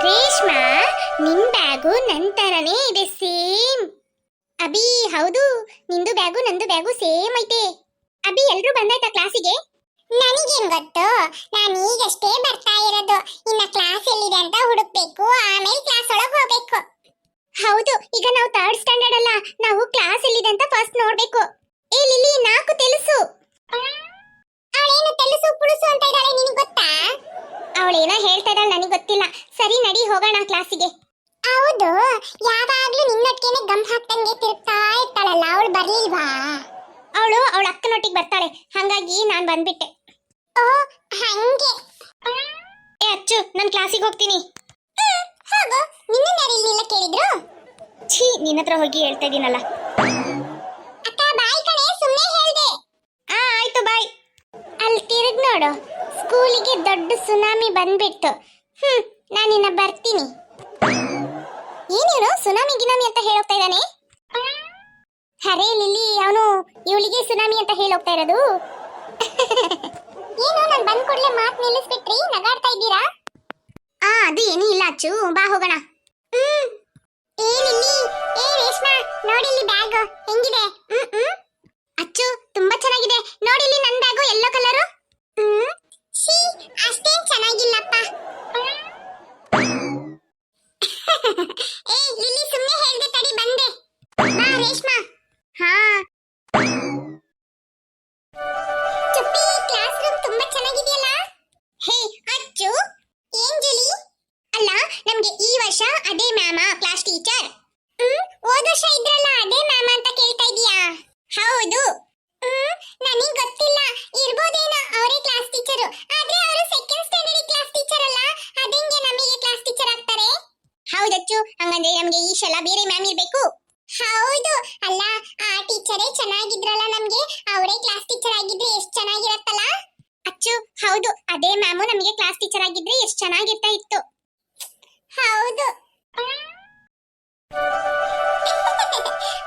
ರೇಷ್ಮಾ, ನಿನ್ ಬ್ಯಾಗು ನನ್ ತರನೇ ಇದೆ, ಸೇಮ್. ಅಭಿ, ಹೌದು, ನಿಂದು ಬ್ಯಾಗು ನಂದು ಬ್ಯಾಗು ಸೇಮ್ ಐತೆ. ಅಭಿ, ಎಲ್ರೂ ಬಂದಾಯ್ತಾ ಕ್ಲಾಸಿಗೆ? ನನಗೇನ್ ಗೊತ್ತು, ನಾನು ಈಗಷ್ಟೇ ಬರ್ತಾ ಇರೋದು. ಇನ್ನ ಕ್ಲಾಸ್ ಎಲ್ಲಿದೆ ಅಂತ ಹುಡುಕ್ಬೇಕು, ಆಮೇಲೆ ಕ್ಲಾಸ್ ಒಳಗೆ ಹೋಗ್ಬೇಕು. ಹೌದು, ಈಗ ನಾವು ಥರ್ಡ್ ಸ್ಟ್ಯಾಂಡರ್ಡ್ ಅಲ್ಲ, ನಾವು ಕ್ಲಾಸ್ ಎಲ್ಲಿದೆ ಅಂತ ಫಸ್ಟ್ ನೋಡ್ಬೇಕು. ಏ ಲಿಲಿ, 4 తెలుసు. ಅವಳೇನು తెలుసు ಪುಳುಸು ಅಂತ ಇದ್ದಾಳೆ, ನಿನಗೆ ಗೊತ್ತಾ? ಅವಳೇನೋ ಹೇಳ್ತಾ ಇದ್ದಾಳೆ, ನನಗೆ ಗೊತ್ತಿಲ್ಲ. ಸರಿ, ನಡಿ ಹೋಗೋಣ ಕ್ಲಾಸಿಗೆ. ಹೌದು, ಯಾವಾಗ್ಲೂ ನಿನ್ನೊಟ್ಟಿಗೆ ಗಮ್ ಹಾಕ್ತಂಗೆ ತಿರುಗ್ತಾ ಇರ್ತಾಳಲ್ಲ, ಅವಳು ಬರ್ಲಿಲ್ವಾ? ಅವಳು ಅವಳ ಅಕ್ಕನೊಟ್ಟಿಗೆ ಬರ್ತಾಳೆ, ಹಾಗಾಗಿ ನಾನು ಬಂದ್ಬಿಟ್ಟೆ. ಓ, ಹಂಗೆ. ಏ ಅಚ್ಚು, ನಾನು ಕ್ಲಾಸಿಗೆ ಹೋಗ್ತೀನಿ. ಹೋಗು, ನಿನ್ನ ಯಾರು ಇಲ್ಲ ಕೇಳಿದ್ರು? ಛೀ, ನಿನ್ನ ಹತ್ರ ಹೋಗಿ ಹೇಳ್ತಾ ಇದೀನಲ್ಲ. ಅಕ್ಕ ಬಾಯ್ ಕಣೆ, ಸುಮ್ಮನೆ ಹೇಳ್ದೆ. ಆಯ್ತು, ಬಾಯ್. ಅಲ್ಲಿ ತಿರುಗ್ ನೋಡು, ಸ್ಕೂಲಿಗೆ ದೊಡ್ಡ ಸುನಾಮಿ ಬಂದ್ಬಿಟ್ಟು. ನಾನಿನ್ನ ಬರ್ತೀನಿ. ಏನೇನು ಸುನಾಮಿ ಗಿನಾಮಿ ಅಂತ ಹೇಳೋಗ್ತಾ ಇದ್ದಾನೆ? ಹರೇ ಲಿಲಿ, ಅವನು ಇವಳಿಗೆ ಸುನಾಮಿ ಅಂತ ಹೇಳೋಗ್ತಾ ಇರೋದು. ಏನು, ನಾನು ಬಂದ್ ಕೂಡಲೇ ಮಾತು ನಿಲ್ಲಿಸ್ಬಿಟ್ರಿ, ನಗಾಡ್ತಾ ಇದ್ದೀರಾ? ಅದು ಏನೂ ಇಲ್ಲ ಅಚ್ಚು, ಬಾ ಹೋಗೋಣ. ಏ ಲಿಲಿ, ಏ ರೇಷ್ಮಾ, ನೋಡಿ ಇಲ್ಲಿ ಬ್ಯಾಗ್ ಹೆಂಗಿದೆ? ಅಚ್ಚು, ತುಂಬಾ ಚೆನ್ನಾಗಿದೆ. ನೋಡಿ ಇಲ್ಲಿ ನನ್ನ ಬ್ಯಾಗು, ಯೆಲ್ಲೋ ಕಲರು. ಛೀ, ಅಷ್ಟೇನ್ ಚೆನ್ನಾಗಿಲ್ಲಪ್ಪ. ಏ ಲಿಲಿ, ಸುಮ್ಮನೆ ಹೇಳ್ದೆ, ತಡಿ ಬಂದೆ. ಬಾ ರೇಷ್ಮಾ. ಹಾ, ಚುಪ್ಪಿ, ಕ್ಲಾಸ್ ರೂಮ್ ತುಂಬಾ ಚೆನ್ನಾಗಿದೆಯಲ್ಲ? ಹೇ ಅಚ್ಚು, ಏನ್ ಜುಲಿ? ಅಲ್ಲ, ನಮ್ಗೆ ಈ ವರ್ಷ ಅದೇ ಮ್ಯಾಮ ಕ್ಲಾಸ್ ಟೀಚರ್? ಹೋದ ವರ್ಷ ಇದ್ರಲ್ಲ, ಅದೇ ಮ್ಯಾಮ ಅಂತ ಕೇಳ್ತಾ ಇದೀಯಾ? ಹೌದು. ನನಗೆ ಗೊತ್ತಿಲ್ಲ, ಇರ್ಬೋದೇನೋ ಅವರೇ ಕ್ಲಾಸ್ ಟೀಚರು. ಆದ್ರೆ ಅವರು ಸೆಕೆಂಡ್ ಸ್ಟ್ಯಾಂಡರ್ಡ್ ಕ್ಲಾಸ್ ಟೀಚರ್ ಅಲ್ಲ, ಅದಂಗೆ ನಮಗೆ ಕ್ಲಾಸ್ ಟೀಚರ್ ಆಗ್ತಾರೆ? ಹೌದಚ್ಚು, ಹಂಗಂದ್ರೆ ನಮ್ಗೆ ಈ ಸಲ ಬೇರೆ ಮ್ಯಾಮ್ ಇರ್ಬೇಕು. ಹೌದು, ಅಲ್ಲ ಆ ಟೀಚರೇ ಚೆನ್ನಾಗಿದ್ರಲ್ಲ ನಮ್ಗೆ, ಅವರೇ ಕ್ಲಾಸ್ ಟೀಚರ್ ಆಗಿದ್ರೆ ಎಷ್ಟು ಚೆನ್ನಾಗಿರತ್ತಲ್ಲ? ಅಚ್ಚು, ಹೌದು, ಅದೇ ಮ್ಯಾಮು ನಮಗೆ ಕ್ಲಾಸ್ ಟೀಚರ್ ಆಗಿದ್ರೆ ಎಷ್ಟು ಚೆನ್ನಾಗಿರ್ತಾ ಇತ್ತು. ಹೌದು.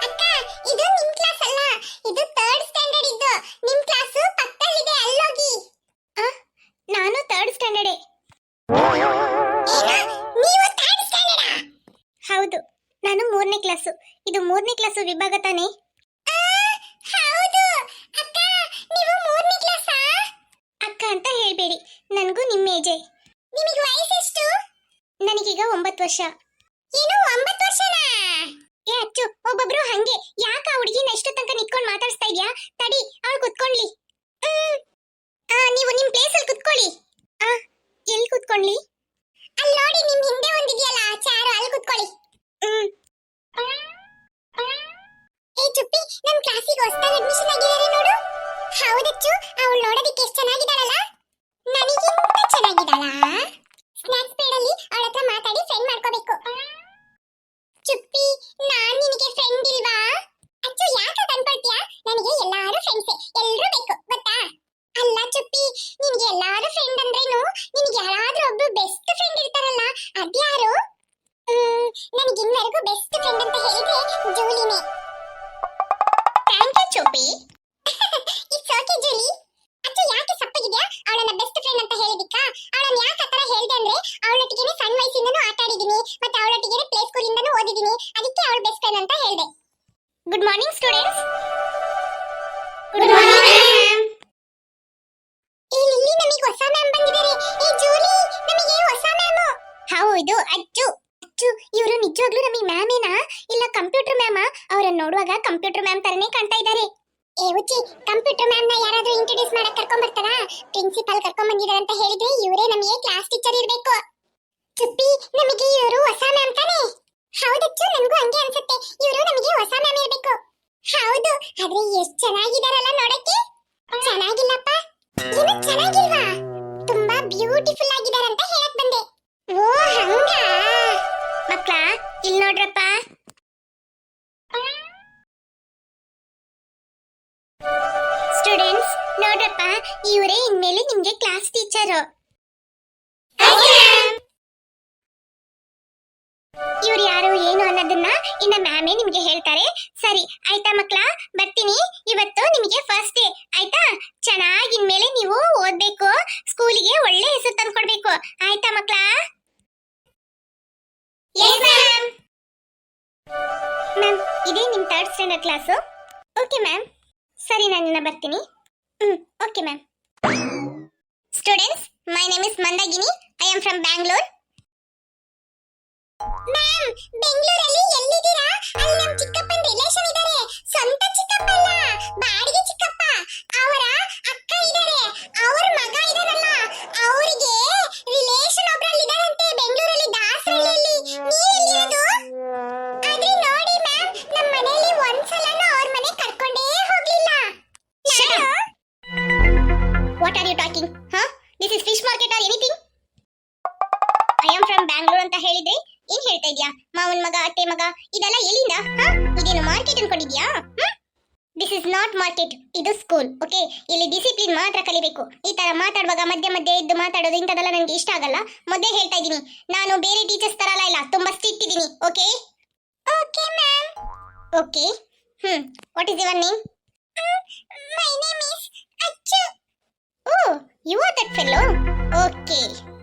ಅಕ್ಕ, ಇದು ನಿಮ್ ಕ್ಲಾಸ್ ಅಲ್ಲ, ಇದು ಥರ್ಡ್ ಸ್ಟ್ಯಾಂಡರ್ಡ್ ಇದ್ದು. ನಿಮ್ ಕ್ಲಾಸ್ ಪಕ್ಕದಲ್ಲಿದೆ, ಅಲ್ಲೋಗಿ. ನಾನು ಥರ್ಡ್ ಸ್ಟ್ಯಾಂಡರ್ಡ್. ನೀವು ಥರ್ಡ್ ಸ್ಟ್ಯಾಂಡರ್ಡ್? ಹೌದು, ನಾನು 3ನೇ ಕ್ಲಾಸು. ಇದು 3ನೇ ಕ್ಲಾಸು ವಿಭಾಗ ತಾನೇ? ಹೌದು. ಅಕ್ಕ, ನೀವು 3ನೇ ಕ್ಲಾಸಾ? ಅಕ್ಕ ಅಂತ ಹೇಳ್ಬೇಡಿ, ನನಗೂ ನಿಮ್ಮ ಏಜೆ. ನಿಮಗೆ ವಯಸ್ಸೆಷ್ಟು? ನನಗೀಗ 9 ವರ್ಷ. ಏನು, 9 ವರ್ಷನಾ? ಏ ಅಚ್ಚು, ಒಬ್ಬೊಬ್ರು ಹಂಗೆ. ಯಾಕ ಹುಡುಗಿನ ಎಷ್ಟು ತನಕ ನಿಂತ್ಕೊಂಡು ಮಾತಾಡ್ಸ್ತಾ ಇದ್ಯಾ? ತಡಿ, ಅವಳು ಕುತ್ಕೊಳ್ಳಿ. ನೀವು ನಿಮ್ ಪ್ಲೇಸ್ ಅಲ್ಲಿ ಕುತ್ಕೊಳ್ಳಿ. ಎಲ್ಲಿ ಕುತ್ಕೊಳ್ಳಿ? ಅಲ್ಲಿ ನೋಡಿ, ನಿಮ್ ಹಿಂದೆ ಒಂದಿದೆಯಲ್ಲ ಚಾರು, ಅಲ್ಲಿ ಕುತ್ಕೊಳ್ಳಿ. ಏ ಚುಪ್ಪಿ, ನಮ್ ಕ್ಲಾಸಿಗೆ ಹೊಸದಾಗಿ ಅಡ್ಮಿಷನ್ ಆಗಿದ್ದಾರೆ ನೋಡು. ಹೌದಚ್ಚು, ಅವಳು ನೋಡೋದಕ್ಕೆ ಎಷ್ಟು ಚೆನ್ನಾಗಿದ್ದಾಳಲ್ಲ? ನನಗಿಂತ ಚೆನ್ನಾಗಿದ್ದಾಳ? ಸ್ನಾಕ್ಸ್ ಪೀರಿಯಡ್ ಅಲ್ಲಿ ಅವಳ ಹತ್ರ ಮಾತಾಡಿ ಫ್ರೆಂಡ್ ಮಾಡ್ಕೋಬೇಕು. ಚುಪ್ಪಿ, ನಾನ್ ನಿನಗೆ ಫ್ರೆಂಡ್ ಇಲ್ವಾ? ಅಚ್ಚು, ಯಾಕೆ ಅನ್ಕೊಳ್ತೀಯಾ? ನನಗೆ ಎಲ್ಲಾರು ಫ್ರೆಂಡ್ಸೇ, ಎಲ್ರೂ ಬೇಕು, ಗೊತ್ತಾ? ಅಲ್ಲ ಚುಪ್ಪಿ, ನಿನಗೆ ಎಲ್ಲಾರು ಫ್ರೆಂಡ್ ಅಂದ್ರೇನು, ನಿನಗೆ ಯಾರಾದ್ರೂ ಒಬ್ರು ಬೆಸ್ಟ್ ಫ್ರೆಂಡ್ ಇರ್ತಾರಲ್ಲ, ಅದ್ಯಾರು? ನನಗೆ ಇನ್ನವರೆಗೂ ಬೆಸ್ಟ್ ಫ್ರೆಂಡ್ ಅಂತ ಹೇಳಿದ್ರೆ ಜೂಲಿನೇ. Thank you Chuppi. It's okay Julie. Achu, ಯಾಕೆ ಸಪ್ಪಗಿದ್ಯಾ? ಅವಳನ್ನ ಬೆಸ್ಟ್ ಫ್ರೆಂಡ್ ಅಂತ ಹೇಳಿದಿಕ್ಕಾ? ಅವಳನ್ನ ಯಾಕೆ ಆ ತರ ಹೇಳ್ದೆ ಅಂದ್ರೆ, ಅವಳೊಟ್ಟಿಗೆ ಸಣ್ಣ ವಯಸ್ಸಿಂದನೂ ಆಟ ಆಡಿದೀನಿ, ಮತ್ತೆ ಅವಳೊಟ್ಟಿಗೆ ಪ್ಲೇ ಸ್ಕೂಲಿಂದನೂ ಓದಿದೀನಿ, ಅದಕ್ಕೆ ಅವಳು ಬೆಸ್ಟ್ ಫ್ರೆಂಡ್ ಅಂತ ಹೇಳ್ದೆ. Good morning students. Good morning ma'am. ಏ ಲಿಲ್ಲಿ, ನಮಗೆ ಹೊಸ ಮ್ಯಾಮ್ ಬಂದಿದ್ದಾರೆ. ಏ ಜೂಲಿ, ನಮಗೆ ಹೊಸ ಮ್ಯಾಮ್. ಹೌದು ಅಚ್ಚು. ಅಚ್ಚು, ಇವರು ನಿಜವಾಗ್ಲೂ ನಮಗೆ ಮ್ಯಾಮೇನಾ ಇಲ್ಲ ಕಂಪ್ಯೂಟರ್ ಮ್ಯಾಮಾ? ಅವರನ್ನ ನೋಡುವಾಗ ಕಂಪ್ಯೂಟರ್ ಮ್ಯಾಮ್ ತರನೇ ಕಾಣ್ತಾ ಇದ್ದಾರೆ. ಏ ಉಚ್ಚಿ, ಕಂಪ್ಯೂಟರ್ ಮ್ಯಾಮ್ ನ ಯಾರಾದ್ರೂ ಇಂಟ್ರೊಡ್ಯೂಸ್ ಮಾಡಕ್ ಕರ್ಕೊಂಡ್ ಬರ್ತಾರಾ? ಪ್ರಿನ್ಸಿಪಲ್ ಕರ್ಕೊಂಡ್ ಬಂದಿದ್ದಾರೆ ಅಂತ ಹೇಳಿದ್ರೆ ಇವರೇ ನಮಗೆ ಕ್ಲಾಸ್ ಟೀಚರ್ ಇರ್ಬೇಕು. ಚುಪ್ಪಿ, ನಮಗೆ ಇವರು ಹೊಸ ಮ್ಯಾಮ್ ತಾನೇ? ಹೌದಚ್ಚು, ನನಗೂ ಹಂಗೆ ಅನ್ಸುತ್ತೆ, ಇವರು ನಮಗೆ ಹೊಸ ಮ್ಯಾಮ್ ಇರ್ಬೇಕು. ಹೌದು, ಆದ್ರೆ ಎಷ್ಟು ಚೆನ್ನಾಗಿದಾರಲ್ಲ ನೋಡಕ್ಕೆ. ಚೆನ್ನಾಗಿಲ್ಲಪ್ಪ. ಏನು ಚೆನ್ನಾಗಿಲ್ವಾ? ತುಂಬಾ ಬ್ಯೂಟಿಫುಲ್ ಆಗಿದ್ದಾರೆ ಅಂತ ಹೇಳಕ್ ಬಂದೆ. ಓ ಹಂಗ ಮಕ್ಕಳ, ಇಲ್ಲಿ ನೋಡ್ರಪ್ಪ. ಸ್ಟೂಡೆಂಟ್ಸ್ ನೋಡ್ರಪ್ಪ, ಇವರೇ ಇನ್ಮೇಲೆ ನಿಮ್ಗೆ ಕ್ಲಾಸ್ ಟೀಚರ್. ಇವ್ರು ಯಾರು ಏನು ಅನ್ನೋದನ್ನ ಇನ್ನ ಮ್ಯಾಮೇ ನಿಮ್ಗೆ ಹೇಳ್ತಾರೆ. ಸರಿ ಆಯ್ತಾ ಮಕ್ಳ, ಬರ್ತೀನಿ. ಇವತ್ತು ನಿಮಗೆ ಫಸ್ಟ್ ಡೇ ಆಯ್ತಾ. ಚೆನ್ನಾಗಿ ಇನ್ಮೇಲೆ ನೀವು ಓದ್ಬೇಕು, ಸ್ಕೂಲಿಗೆ ಒಳ್ಳೆ ಹೆಸರು ತಂದ್ಕೊಡ್ಬೇಕು ಆಯ್ತಾ ಮಕ್ಳ? ಮ್ಯಾಮ್ ಇದೇ ನಿಮ್ 3rd standard class. Okay ma'am, ಸರಿ ನಾನು ಬರ್ತೀನಿ. Okay ma'am. Students, my name is Mandakini. I am from Bangalore. Ma'am, ಬೆಂಗಳೂರಲ್ಲಿ ಎಲ್ಲಿದ್ದೀರಾ? ಅಲ್ಲಿ ನಮ್ಮ ಚಿಕ್ಕಪ್ಪನ ರಿಲೇಶನ್ ಇದ್ದಾರೆ. ಸ್ವಂತ ಚಿಕ್ಕಪ್ಪ ಅಲ್ಲ, ಬಾಡಿಗೆ ಚಿಕ್ಕಪ್ಪ. ಅವರ ಅಕ್ಕ ಇದ್ದಾರೆ, ಅವರ ಮಗ ಇದಾರಲ್ಲ, ಅವರಿಗೆ ರಿಲೇಶನ್ ಒಬ್ರಲ್ಲಿ ಇದಾರಂತೆ ಬೆಂಗಳೂರಲ್ಲಿ, ದಾಸರಳ್ಳಿಯಲ್ಲಿ. ನೀವು ಎಲ್ಲಿರೋದು? ಆದ್ರೆ ನೋಡಿ ಮ್ಯಾಮ್, ನಮ್ಮ ಮನೆಯಲ್ಲಿ ಒಂದ್ಸಲನೂ ಅವ್ರ ಮನೆ ಕರ್ಕೊಂಡೇ ಹೋಗ್ಲಿಲ್ಲ. What are you talking? This is fish market or anything? I am from Bangalore ಅಂತ ಹೇಳಿದ್ರೆ ಏನ್ ಹೇಳ್ತಾ ಇದ್ಯಾ? ಮಾವನ್ ಮಗ, ಅತ್ತೆ ಮಗ, ಇದೆಲ್ಲ ಎಲ್ಲಿಂದ? ಇದೇನು ಮಾರ್ಕೆಟ್ ಅನ್ಕೊಂಡಿದ್ಯಾ? ದಿಸ್ ಇಸ್ ನಾಟ್ ಮಾರ್ಕೆಟ್, ಇದು ಸ್ಕೂಲ್. ಓಕೆ, ಇಲ್ಲಿ ಡಿಸಿಪ್ಲಿನ್ ಮಾತ್ರ ಕಲಿಬೇಕು. ಈ ತರ ಮಾತಾಡುವಾಗ ಮಧ್ಯೆ ಮಧ್ಯೆ ಇದ್ದು ಮಾತಾಡೋದು ಇಂಥದೆಲ್ಲ ನನಗೆ ಇಷ್ಟ ಆಗಲ್ಲ. ಮೊದಲೇ ಹೇಳ್ತಾ ಇದ್ದೀನಿ, ನಾನು ಬೇರೆ ಟೀಚರ್ಸ್ ತರ ಇಲ್ಲ, ತುಂಬಾ ಸ್ಟ್ರಿಕ್ಟ್ ಇದ್ದೀನಿ. Okay okay ma'am. Okay, what is your name? My name is Achu. Oh, you are that fellow. Okay.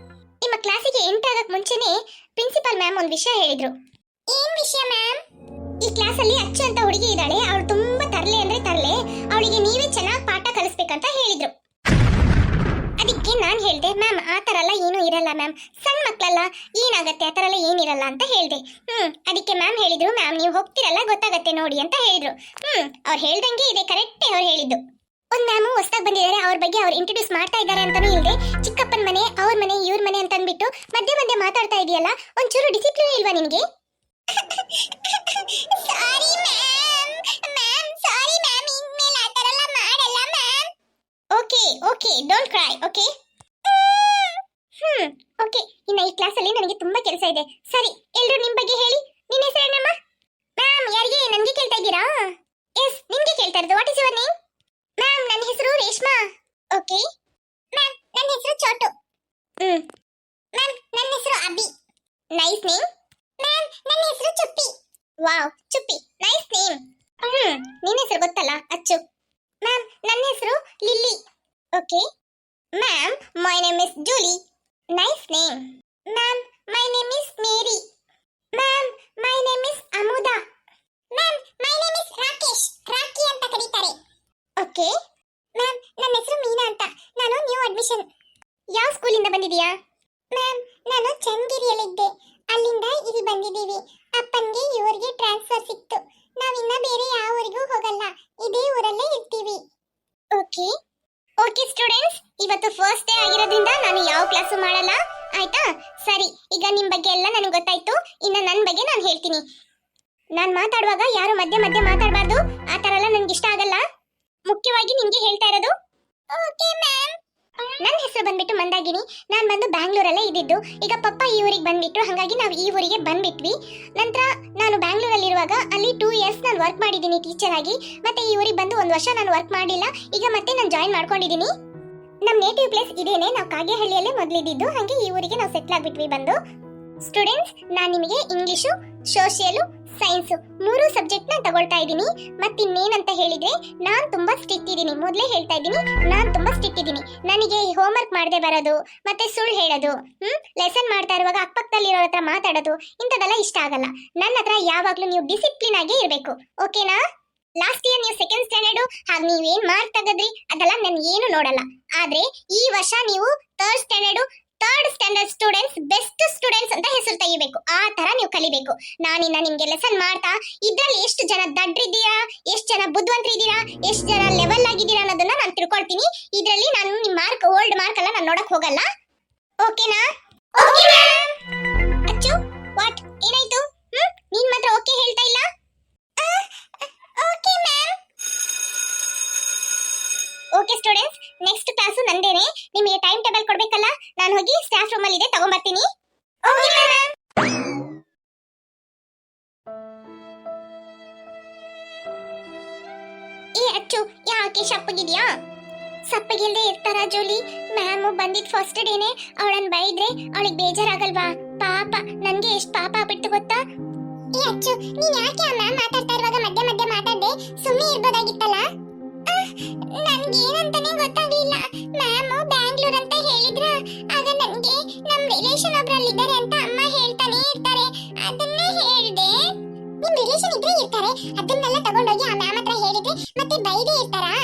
ನಿಮ್ಮ ಕ್ಲಾಸಿಗೆ ಎಂಟರ್ ಆಗಕ್ ಮುಂಚೆನೆ ಪ್ರಿನ್ಸಿಪಲ್ ಮ್ಯಾಮ್ ಒಂದು ವಿಷಯ ಹೇಳಿದ್ರು. ಏನ್ ವಿಷಯ ಮ್ಯಾಮ್? ಈ ಕ್ಲಾಸಲ್ಲಿ ಅಚ್ಚು ಅಂತ ಹುಡುಗಿ ಇದ್ದಾಳೆ, ಅವಳು ತುಂಬಾ ತರಲೆ ಅಂದ್ರೆ ತರಲೆ, ಅವಳಿಗೆ ನೀವೇ ಚೆನ್ನಾಗಿ ಪಾಠ ಕಲಿಸ್ಬೇಕಂತ ಹೇಳಿದ್ರು. ಅದಕ್ಕೆ ನಾನು ಹೇಳ್ದೆ, ಮ್ಯಾಮ್ ಆ ಥರ ಎಲ್ಲ ಏನೂ ಇರಲ್ಲ ಮ್ಯಾಮ್, ಸಣ್ಣ ಮಕ್ಕಳಲ್ಲ, ಏನಾಗತ್ತೆ ಆ ಥರ ಎಲ್ಲ ಏನಿರಲ್ಲ ಅಂತ ಹೇಳ್ದೆ. ಅದಕ್ಕೆ ಮ್ಯಾಮ್ ಹೇಳಿದ್ರು, ಮ್ಯಾಮ್ ನೀವು ಹೋಗ್ತಿರಲ್ಲ ಗೊತ್ತಾಗತ್ತೆ ನೋಡಿ ಅಂತ ಹೇಳಿದ್ರು. ಅವ್ರು ಹೇಳ್ದಂಗೆ ಇದೆ, ಕರೆಕ್ಟೇ ಅವ್ರು ಹೇಳಿದ್ದು. ಒಂದ್ ಮ್ಯಾಮು ಹೊಸದಾಗಿ ಬಂದಿದ್ದಾರೆ, ಅವ್ರ ಬಗ್ಗೆ ಅವ್ರು ಇಂಟ್ರೊಡ್ಯೂಸ್ ಮಾಡ್ತಾ ಇದ್ದಾರೆ ಅಂತಾನೂ ಇಲ್ಲದೆ ಚಿಕ್ಕಪ್ಪನ ಮನೆ, ಅವ್ರ ಮನೆ, ಇವ್ರ ಮನೆ ಅಂತ ಅಂದ್ಬಿಟ್ಟು ಮಧ್ಯೆ ಮಧ್ಯೆ ಮಾತಾಡ್ತಾ ಇದೆಯಲ್ಲ, ಒಂಚೂರು ಡಿಸಿಪ್ಲಿನ್ ಇಲ್ವಾ ನಿನಗೆ? Sorry ma'am, ma'am sorry ma'am, ಇನ್ಮೇಲೆ ಆ ಥರ ಎಲ್ಲ ಮಾಡಲ್ಲ ma'am. Okay okay, don't CRY. Okay okay. ಇನ್ನು ಈ ಕ್ಲಾಸಲ್ಲಿ ನನಗೆ ತುಂಬಾ ಕೆಲಸ ಇದೆ. ಸರಿ, ಎಲ್ರು ನಿಮ್ ಬಗ್ಗೆ ಹೇಳಿ. ನಿನ್ನ ಹೆಸರು ಏನಮ್ಮ? ಮ್ಯಾಮ್ ಯಾರಿಗೆ? ನನಗೆ ಕೇಳ್ತಾ ಇದ್ದೀರಾ? ಎಸ್, ನಿಮ್ಗೆ ಕೇಳ್ತಾ ಇರೋದು. What is your name? Ma'am ನನ್ನ ಹೆಸರು ರೇಷ್ಮಾ. ಓಕೆ ಮ್ಯಾಮ್, ನನ್ನ ಹೆಸರು ಚೋಟು. ಮ್ಯಾಮ್ ನನ್ನ ಹೆಸರು ಅಭಿ. Nice name. ಮ್ಯಾಮ್ ನನ್ನ ಹೆಸರು Chuppi. Wow, Chuppi, nice name. ನಿನ್ನ ಹೆಸರು ಗೊತ್ತಲ್ಲ, ಅಚ್ಚು. ಮ್ಯಾಮ್ ನನ್ನ ಹೆಸರು Lily. Okay ma'am, my name is Julie. Nice name. Ma'am my name is Mary. Ma'am my name is Amuda. Ma'am my name is Rakesh, Rocky ಅಂತ ಕರೀತಾರೆ. ಓಕೆ ಮ್ಯಾಮ್, ನನ್ನ ಹೆಸರು ಮೀನಾ ಅಂತ, ನಾನು ನ್ಯೂ ಅಡ್ಮಿಷನ್. ಯಾವ ಸ್ಕೂಲಿಂದ ಬಂದಿದೀಯಾ? ಮ್ಯಾಮ್ ನಾನು ಚನ್ನಗಿರಿಯಲ್ಲಿದ್ದೆ, ಅಲ್ಲಿಂದ ಇಲ್ಲಿ ಬಂದಿದ್ದೀವಿ. ಅಪ್ಪನ್ಗೆ ಇವ್ರಿಗೆ ಟ್ರಾನ್ಸ್ಫರ್ ಸಿಕ್ತು, ನಾವಿನ್ನ ಬೇರೆ ಯಾವ ಊರಿಗೂ ಹೋಗಲ್ಲ, ಇದೇ ಊರಲ್ಲೇ ಇರ್ತೀವಿ. ಓಕೆ ಓಕೆ ಸ್ಟೂಡೆಂಟ್ಸ್, ಇವತ್ತು ಫಸ್ಟ್ ಡೇ ಆಗಿರೋದ್ರಿಂದ ನಾನು ಯಾವ ಕ್ಲಾಸು ಮಾಡಲ್ಲ ಆಯ್ತಾ. ಸರಿ, ಈಗ ನಿಮ್ ಬಗ್ಗೆ ಎಲ್ಲ ನನಗೆ ಗೊತ್ತಾಯ್ತು. ಇನ್ನು ನನ್ನ ಬಗ್ಗೆ ನಾನು ಹೇಳ್ತೀನಿ. ನಾನು ಮಾತಾಡುವಾಗ ಯಾರು ಮಧ್ಯೆ ಮಧ್ಯೆ ಮಾತಾಡಬಾರ್ದು, ಆ ಥರ ಎಲ್ಲ ನನಗೆ ಇಷ್ಟ ಆಗಲ್ಲ. ಮುಖ್ಯವಾಗಿ ನಿಮ್ಗೆ ಹೇಳ್ತಾ ಇರೋದು. Okay ma'am. ನನ್ನ ಹೆಸರು ಬಂದ್ಬಿಟ್ಟು ಮಂದಾಗಿನಿ. ನಾನು ಬಂದು ಬ್ಯಾಂಗ್ಳೂರಲ್ಲೇ ಇದ್ದಿದ್ದು. ಈಗ ಪಪ್ಪ ಈ ಊರಿಗೆ ಬಂದ್ಬಿಟ್ರು, ಹಾಗಾಗಿ ನಾವು ಈ ಊರಿಗೆ ಬಂದ್ಬಿಟ್ವಿ. ನಂತರ ನಾನು ಬ್ಯಾಂಗ್ಳೂರಲ್ಲಿರುವಾಗ ಅಲ್ಲಿ 2 ಇಯರ್ಸ್ ನಾನು ವರ್ಕ್ ಮಾಡಿದ್ದೀನಿ ಟೀಚರ್ ಆಗಿ. ಮತ್ತೆ ಈ ಊರಿಗೆ ಬಂದು 1 ವರ್ಷ ನಾನು ವರ್ಕ್ ಮಾಡಿಲ್ಲ. ಈಗ ಮತ್ತೆ ನಾನು ಜಾಯಿನ್ ಮಾಡ್ಕೊಂಡಿದ್ದೀನಿ. ನಮ್ಮ ನೇಟಿವ್ ಪ್ಲೇಸ್ ಇದೇನೆ, ನಾವು ಕಾಗೇಹಳ್ಳಿಯಲ್ಲೇ ಮೊದಲಿದ್ದು, ಹಾಗೆ ಈ ಊರಿಗೆ ನಾವು ಸೆಟ್ಲ್ ಆಗ್ಬಿಟ್ವಿ ಬಂದು. ಸ್ಟೂಡೆಂಟ್ಸ್, ನಾನು ನಿಮಗೆ ಇಂಗ್ಲಿಷು, ಸೋಷಿಯಲ್, ಸೈನ್ಸ್ 3 ಸಬ್ಜೆಕ್ಟ್ ನ ತಗೊಳ್ತಾ ಇದ್ದೀನಿ. ಮತ್ತಿನ್ನೇನಂತ ಹೇಳಿದ್ರೆ, ನಾನು ತುಂಬಾ ಸ್ಟ್ರಿಕ್ಟ್ ಇದ್ದೀನಿ. ಮೊದಲೇ ಹೇಳ್ತಾ ಇದ್ದೀನಿ, ನಾನು ತುಂಬಾ ಸ್ಟ್ರಿಕ್ಟ್ ಇದ್ದೀನಿ. ನನಗೆ ಹೋಮ್ ವರ್ಕ್ ಮಾಡದೆ ಬರೋದು, ಮತ್ತೆ ಸುಳ್ಳು ಹೇಳೋದು, ಲೆಸನ್ ಮಾಡ್ತಾ ಇರುವಾಗ ಅಕ್ಕಪಕ್ಕದಲ್ಲಿರೋ ಹತ್ರ ಮಾತಾಡೋದು, ಇಂಥದೆಲ್ಲ ಇಷ್ಟ ಆಗಲ್ಲ. ನನ್ನ ಹತ್ರ ಯಾವಾಗ್ಲೂ ನೀವು ಡಿಸಿಪ್ಲಿನ್ ಆಗೇ ಇರಬೇಕು. ಓಕೆನಾ? ಲಾಸ್ಟ್ ಇಯರ್ ನೀವು 2nd ಸ್ಟ್ಯಾಂಡರ್ಡ್, ಹಾಗೆ ನೀವೇನ್ ಮಾರ್ಕ್ ತೆಗೆದ್ರಿ ಅದೆಲ್ಲ ನಾನು ಏನು ನೋಡಲ್ಲ. ಆದ್ರೆ ಈ ವರ್ಷ ನೀವು 3rd standard students best students ಅಂತ ಹೆಸರು ತೆಗಿಬೇಕು. ಆ ತರ ನೀವು ಕಲಿಬೇಕು. ನಾನಿನ್ನ ನಿಮ್ಗೆ ಲೆಸನ್ ಮಾಡ್ತಾ ಇದ್ರಲ್ಲಿ ಎಷ್ಟು ಜನ ದಡ್ರಿದ್ದೀರಾ, ಎಷ್ಟು ಜನ ಬುದ್ಧಿವಂತರಿದ್ದೀರಾ, ಎಷ್ಟು ಜನ ಲೆವೆಲ್ ಆಗಿದ್ದೀರಾ ಅನ್ನೋದನ್ನ ನಾನು ತಿಳ್ಕೊಳ್ತೀನಿ. ಇದರಲ್ಲಿ ನಾನು ನಿಮ್ ಮಾರ್ಕ್, ಓಲ್ಡ್ ಮಾರ್ಕ್ ಎಲ್ಲ ನಾನು ನೋಡಕ್ ಹೋಗಲ್ಲ. ಓಕೆನಾ? ಅಚ್ಚು, ವಾಟ್ ಏನಾಯ್ತು? ನೀನ್ ಮಾತ್ರ ಓಕೆ ಹೇಳ್ತಾ ಇಲ್ಲ. Okay ma'am. Okay students, next class ನಂದೇನೆ. ನಿಮಗೆ ಟೈಮ್ ಟೇಬಲ್ ಕೊಡ್ಬೇಕಲ್ಲ, ನಾನು ಹೋಗಿ ಸ್ಟಾಫ್ ರೂಮ್ ಅಲ್ಲಿ ಇದೆ ತಗೊಂಡ್ಬರ್ತೀನಿ. Okay ma'am. ಏ ಅಚ್ಚು, ಯಾಕೆ ಸಪ್ಪಗಿದ್ಯಾ? ಸಪ್ಪಗಿಲ್ದೆ ಇರ್ತಾರ ಜೋಲಿ? ಮ್ಯಾಮ್ ಬಂದಿದ ಕಾಲೇಜ್ ಫಸ್ಟ್ ಡೇನೆ ಅವಳನ್ನ ಬೈದ್ರೆ ಅವಳಿಗೆ ಬೇಜಾರಾಗಲ್ವಾ? ಪಾಪ ನನ್ಗೆ ಎಷ್ಟು ಪಾಪ ಆಗ್ಬಿಟ್ಟು ಗೊತ್ತಾ? ಏ ಅಚ್ಚು, ನೀನ್ ಯಾಕೆ ಆ ಮ್ಯಾಮ್ ಮಾತಾಡ್ತಾ ಇರುವಾಗ ಮಧ್ಯೆ ಮಧ್ಯೆ ಮಾತಾಡ್ದೆ ಸುಮ್ಮನೆ ಇರ್ಬೋದಾಗಿತ್ತಲ್ಲ? ನನ್ಗೆ ಏನಂತಾನೆ ಗೊತ್ತಾಗ್ಲಿಲ್ಲ. ಮ್ಯಾಮ್ ಬ್ಯಾಂಗ್ಳೂರ್ ಅಂತ ಹೇಳಿದ್ರ, ಆಗ ನನ್ಗೆ ನಮ್ ರಿಲೇಷನ್ ಒಬ್ರಲ್ಲಿದ್ದಾರೆ ಅಂತ ಅಮ್ಮ ಹೇಳ್ತಾನೆ ಇರ್ತಾರೆ, ಅದನ್ನೇ ಹೇಳ್ದೆ. ನಿಮ್ ರಿಲೇಷನ್ ಇದ್ರೆ ಇರ್ತಾರೆ, ಅದನ್ನೆಲ್ಲ ತಗೊಂಡೋಗಿ ಆ ಮ್ಯಾಮ್ ಹತ್ರ ಹೇಳಿದ್ರೆ ಮತ್ತೆ ಬೈದೇ ಇರ್ತಾರಾ?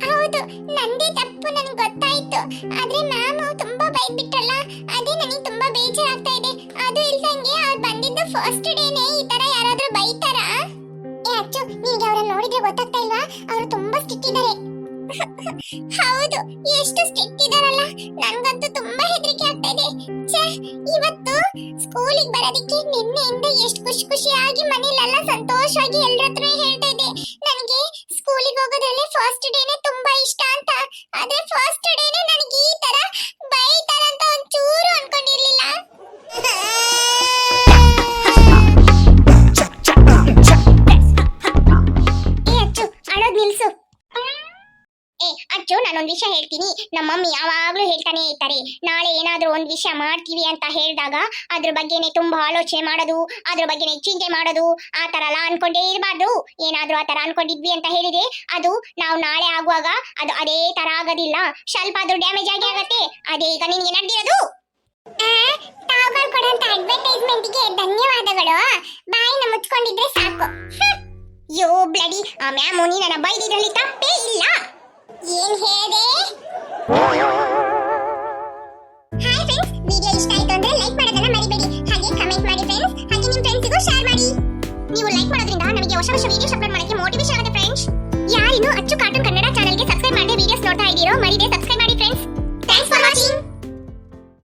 ಹೌದು, ನಂದೇ ತಪ್ಪು, ನನ್ಗೆ ಗೊತ್ತಾಯ್ತು. ಆದ್ರೆ ಮ್ಯಾಮ್ ತುಂಬಾ ಬೈದ್ಬಿಟ್ರಲ್ಲ, ಅದೇ ನನಗೆ ತುಂಬಾ ಬೇಜಾರಾಗ್ತಾ ಇದೆ. ಅದು ಇಲ್ದಂಗೆ ಅವ್ರು ಬಂದಿದ್ದು ಫಸ್ಟ್ ಡೇನೆ ಈ ತರ ಯಾರಾದ್ರೂ ಬೈತಾರಾ? ಏ ಅಚ್ಚು, ನಿಂಗೆ ಅವ್ರನ್ನ ನೋಡಿದ್ರೆ ಗೊತ್ತಾಗ್ತಾ ಇಲ್ವಾ? ಅವರು ತುಂಬಾ ಸ್ಟ್ರಿಕ್ಟ್ ಇದ್ದಾರೆ. ಹೌದು, ಎಷ್ಟು ಸ್ಟ್ರಿಕ್ಟ್ ಇದಾರಲ್ಲ, ನನ್ಗಂತೂ ತುಂಬಾ ಹೆದರಿಕೆ ಆಗ್ತಾ ಇದೆ. ಛೇ, ಇವತ್ತು ಸ್ಕೂಲಿಗೆ ಬರೋದಕ್ಕೆ ನಿನ್ನೆಯಿಂದ ಎಷ್ಟು ಖುಷಿಯಾಗಿ ಮನೇಲೆಲ್ಲ ಸಂತೋಷವಾಗಿ ಎಲ್ಲರ ಹತ್ರ ಹೇಳ್ತಾ ಇದ್ದೆ ನನಗೆ ಸ್ಕೂಲಿಗೆ ಹೋಗೋದ್ರಲ್ಲೇ ಫಸ್ಟ್ ಡೇನೆ ತುಂಬಾ ಇಷ್ಟ ಅಂತ. ಆದ್ರೆ ಫಸ್ಟ್ ಡೇನೆ ನನಗೆ ಈ ತರ ಬೈತಾರಂತ ಒಂಚೂರು ಅನ್ಕೊಂಡಿರ್ಲಿಲ್ಲ. ಏ ಅಚ್ಚು, ಅಳೋದ್ ನಿಲ್ಸು. ಏ ಅಚ್ಚು, ನಾನೊಂದ್ ವಿಷಯ ಹೇಳ್ತೀನಿ. ನಮ್ಮ ಮಮ್ಮಿ ಯಾವಾಗ್ಲೂ ಹೇಳ್ತಾನೆ ಇರ್ತಾರೆ, ನಾಳೆ ಏನಾದ್ರೂ ಒಂದ್ ವಿಷಯ ಮಾಡ್ತೀವಿ ಅಂತ ಹೇಳಿದಾಗ ಅದ್ರ ಬಗ್ಗೆನೆ ತುಂಬಾ ಆಲೋಚನೆ ಮಾಡೋದು, ಅದ್ರ ಬಗ್ಗೆನೆ ಚಿಂತೆ ಮಾಡೋದು, ಆ ತರ ಎಲ್ಲ ಅನ್ಕೊಂಡೇ ಇರಬಾರ್ದು. ಏನಾದ್ರೂ ಆ ತರ ಅನ್ಕೊಂಡಿದ್ವಿ ಅಂತ ಹೇಳಿದ್ರೆ ಅದು ನಾವು ನಾಳೆ ಆಗುವಾಗ ಅದು ಅದೇ ತರ ಆಗೋದಿಲ್ಲ, ಸ್ವಲ್ಪ ಆದ್ರೂ ಡ್ಯಾಮೇಜ್ ಆಗಿ ಆಗತ್ತೆ. ಅದೇ ಈಗ ನಿನ್ಗೆ ನಡೆದಿರೋದು. ತಾವುಗಳು ಕೊಡಂತ ಅಡ್ವರ್ಟೈಸ್ಮೆಂಟ್ಗೆ ಧನ್ಯವಾದಗಳು. ಬಾಯಿನ ಮುಚ್ಕೊಂಡಿದ್ರೆ ಸಾಕು. ಯೋ ಬ್ಲಡಿ, ಆ ಮ್ಯಾಮ್ ನೀನನ್ನ ಬೈದಿದ್ರಲ್ಲಿ ತಪ್ಪೇ ಇಲ್ಲ. ಏನ್ ಹೇಳಿದೆ? ಹಾಯ್ ಫ್ರೆಂಡ್ಸ್, ವಿಡಿಯೋ ಇಷ್ಟ ಆಯ್ತು ಅಂದ್ರೆ ಲೈಕ್ ಮಾಡೋದನ್ನ ಮರಿಬೇಡಿ. ಹಾಗೆ ಕಮೆಂಟ್ ಮಾಡಿ ಫ್ರೆಂಡ್ಸ್, ಹಾಗೆ ನಿಮ್ಮ ಫ್ರೆಂಡ್ಸ್ಗೂ ಶೇರ್ ಮಾಡಿ. ನೀವು ಲೈಕ್ ಮಾಡೋದ್ರಿಂದ ನಮಗೆ ಹೊಸ ವಿಡಿಯೋಸ್ ಅಪ್ಲೋಡ್ ಮಾಡಕ್ಕೆ ಮೋಟಿವೇಶನ್ ಆಗುತ್ತೆ ಫ್ರೆಂಡ್ಸ್. ಯಾರಿನ್ನು ಅಚ್ಚು ಕಾರ್ಟೂನ್ ಕನ್ನಡ ಚಾನೆಲ್ಗೆ ಸಬ್ಸ್ಕ್ರೈಬ್ ಮಾಡಿ ವಿಡಿಯೋಸ್ ನೋಡ್ತಾ ಇದ್ದೀರೋ ಮರಿದೆ ಸಬ್ಸ್ಕ್ರೈಬ್ ಮಾಡಿ ಫ್ರೆಂಡ್ಸ್. Thanks for watching.